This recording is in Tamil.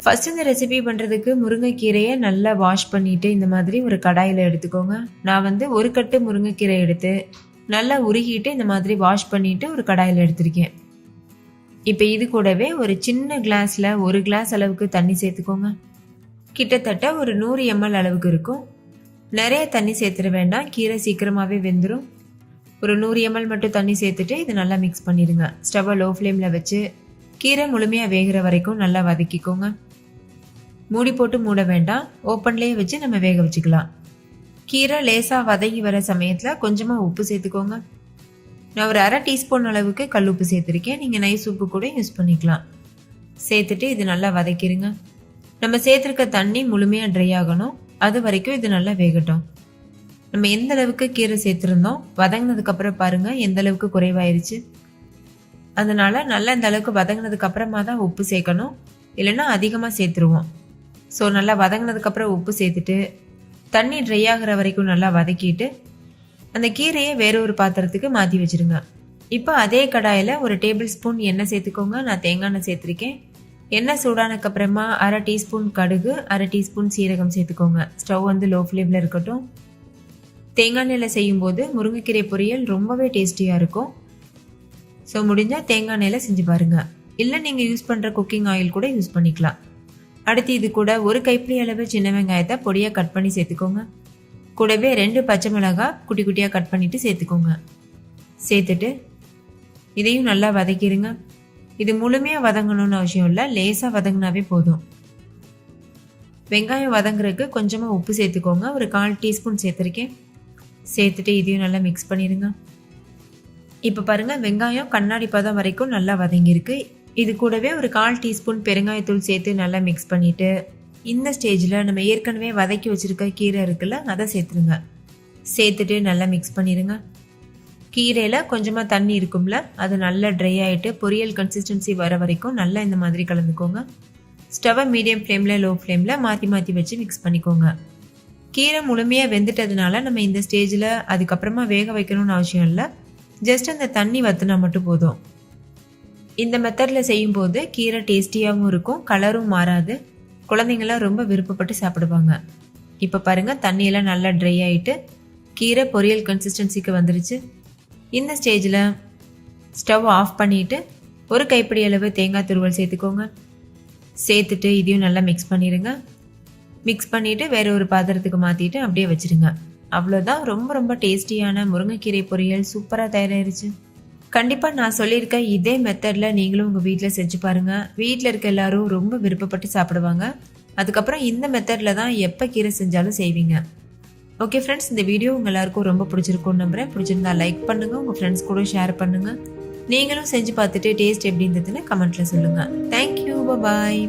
ஃபர்ஸ்ட் இந்த ரெசிபி பண்ணுறதுக்கு முருங்கைக்கீரையை நல்லா வாஷ் பண்ணிவிட்டு இந்த மாதிரி ஒரு கடாயில் எடுத்துக்கோங்க. நான் வந்து ஒரு கட்டு முருங்கைக்கீரை எடுத்து நல்லா உருகிட்டு இந்த மாதிரி வாஷ் பண்ணிவிட்டு ஒரு கடாயில் எடுத்திருக்கேன். இப்போ இது கூடவே ஒரு சின்ன கிளாஸில் 1 கிளாஸ் அளவுக்கு தண்ணி சேர்த்துக்கோங்க. கிட்டத்தட்ட ஒரு 100 ml அளவுக்கு இருக்கும். நிறைய தண்ணி சேர்த்துட வேண்டாம், கீரை சீக்கிரமாகவே வெந்துடும். ஒரு 100 ml மட்டும் தண்ணி சேர்த்துட்டு இது நல்லா மிக்ஸ் பண்ணிடுங்க. ஸ்டவ்வை லோ ஃப்ளேமில் வச்சு கீரை முழுமையாக வேகிற வரைக்கும் நல்லா வதக்கிக்கோங்க. மூடி போட்டு மூட வேண்டாம், ஓப்பன்லேயே வச்சு நம்ம வேக வச்சுக்கலாம். கீரை லேசாக வதங்கி வர சமயத்தில் கொஞ்சமாக உப்பு சேர்த்துக்கோங்க. நான் ஒரு 1/2 டீஸ்பூன் அளவுக்கு கல் உப்பு சேர்த்துருக்கேன். நீங்கள் நைஸ் உப்பு கூட யூஸ் பண்ணிக்கலாம். சேர்த்துட்டு இது நல்லா வதக்கிடுங்க. நம்ம சேர்த்துருக்க தண்ணி முழுமையாக ட்ரை ஆகணும், அது வரைக்கும் இது நல்லா வேகட்டும். நம்ம எந்த அளவுக்கு கீரை சேர்த்துருந்தோம், வதங்கினதுக்கப்புறம் பாருங்கள் எந்த அளவுக்கு குறைவாயிருச்சு. அதனால நல்லா இந்த அளவுக்கு வதங்கினதுக்கு அப்புறமா தான் உப்பு சேர்க்கணும், இல்லைன்னா அதிகமாக சேர்த்துருவோம். ஸோ நல்லா வதங்கினதுக்கப்புறம் உப்பு சேர்த்துட்டு தண்ணி ட்ரை ஆகிற வரைக்கும் நல்லா வதக்கிட்டு அந்த கீரையை வேற ஒரு பாத்திரத்துக்கு மாற்றி வச்சுருங்க. இப்போ அதே கடாயில் ஒரு டேபிள் ஸ்பூன் எண்ணெய் சேர்த்துக்கோங்க. நான் தேங்காய் எண்ணெய் சேர்த்துருக்கேன். எண்ணெய் சூடானதுக்கப்புறமா 1/2 டீஸ்பூன் கடுகு, 1/2 டீஸ்பூன் சீரகம் சேர்த்துக்கோங்க. ஸ்டவ் வந்து லோ ஃப்ளேமில் இருக்கட்டும். தேங்காய் எண்ணெயில் செய்யும்போது முருங்கைக்கீரை பொரியல் ரொம்பவே டேஸ்டியாக இருக்கும். ஸோ முடிஞ்சால் தேங்காய் எண்ணெயில் செஞ்சு பாருங்கள், இல்லை நீங்கள் யூஸ் பண்ணுற குக்கிங் ஆயில் கூட யூஸ் பண்ணிக்கலாம். அடுத்து இது கூட ஒரு கைப்பிடி அளவு சின்ன வெங்காயத்தை பொடியாக கட் பண்ணி சேர்த்துக்கோங்க. கூடவே 2 பச்சை மிளகாய் குட்டி குட்டியாக கட் பண்ணிவிட்டு சேர்த்துக்கோங்க. சேர்த்துட்டு இதையும் நல்லா வதக்கிடுங்க. இது முழுமையாக வதங்கணும்னு அவசியம் இல்லை, லேசாக வதங்கினாவே போதும். வெங்காயம் வதங்குறதுக்கு கொஞ்சமாக உப்பு சேர்த்துக்கோங்க. ஒரு 1/4 டீஸ்பூன் சேர்த்துருக்கேன். சேர்த்துட்டு இதையும் நல்லா மிக்ஸ் பண்ணிடுங்க. இப்போ பாருங்கள் வெங்காயம் கண்ணாடி பதம் வரைக்கும் நல்லா வதங்கியிருக்கு. இது கூடவே ஒரு 1/4 டீஸ்பூன் பெருங்காயத்தூள் சேர்த்து நல்லா மிக்ஸ் பண்ணிவிட்டு இந்த ஸ்டேஜில் நம்ம ஏற்கனவே வதக்கி வச்சுருக்க கீரை இருக்குல்ல, அதை சேர்த்துருங்க. சேர்த்துட்டு நல்லா மிக்ஸ் பண்ணிடுங்க. கீரையில் கொஞ்சமாக தண்ணி இருக்கும்ல, அது நல்லா ட்ரை ஆகிட்டு பொரியல் கன்சிஸ்டன்சி வர வரைக்கும் நல்லா இந்த மாதிரி கலந்துக்கோங்க. ஸ்டவ்வை மீடியம் ஃப்ளேமில் லோ ஃப்ளேமில் மாற்றி மாற்றி வச்சு மிக்ஸ் பண்ணிக்கோங்க. கீரை முழுமையாக வெந்துட்டதுனால நம்ம இந்த ஸ்டேஜில் அதுக்கப்புறமா வேக வைக்கணும்னு அவசியம் இல்லை, ஜஸ்ட் அந்த தண்ணி வற்றினா மட்டும் போதும். இந்த மெத்தடில் செய்யும்போது கீரை டேஸ்டியாகவும் இருக்கும், கலரும் மாறாது, குழந்தைங்களாம் ரொம்ப விருப்பப்பட்டு சாப்பிடுவாங்க. இப்போ பாருங்கள் தண்ணியெல்லாம் நல்லா ட்ரை ஆகிட்டு கீரை பொரியல் கன்சிஸ்டன்சிக்கு வந்துருச்சு. இந்த ஸ்டேஜில் ஸ்டவ் ஆஃப் பண்ணிவிட்டு ஒரு கைப்பிடி அளவு தேங்காய் துருவல் சேர்த்துக்கோங்க. சேர்த்துட்டு இதையும் நல்லா மிக்ஸ் பண்ணிடுங்க. மிக்ஸ் பண்ணிவிட்டு வேற ஒரு பாத்திரத்துக்கு மாற்றிட்டு அப்படியே வச்சுருங்க. அவ்வளோதான், ரொம்ப ரொம்ப டேஸ்டியான முருங்கைக்கீரை பொரியல் சூப்பராக தயாராகிருச்சு. கண்டிப்பாக நான் சொல்லியிருக்க இதே மெத்தடில் நீங்களும் உங்கள் வீட்டில் செஞ்சு பாருங்கள். வீட்டில் இருக்க எல்லாரும் ரொம்ப விருப்பப்பட்டு சாப்பிடுவாங்க. அதுக்கப்புறம் இந்த மெத்தடில் தான் எப்போ கீரை செஞ்சாலும் செய்வீங்க. ஓகே ஃப்ரெண்ட்ஸ், இந்த வீடியோ உங்கள் எல்லாருக்கும் ரொம்ப பிடிச்சிருக்கும்னு நம்புகிறேன். பிடிச்சிருந்தா லைக் பண்ணுங்கள், உங்கள் ஃப்ரெண்ட்ஸ் கூட ஷேர் பண்ணுங்கள். நீங்களும் செஞ்சு பார்த்துட்டு டேஸ்ட் எப்படி இருந்ததுன்னு கமெண்ட்டில் சொல்லுங்கள். தேங்க்யூ, பாய்.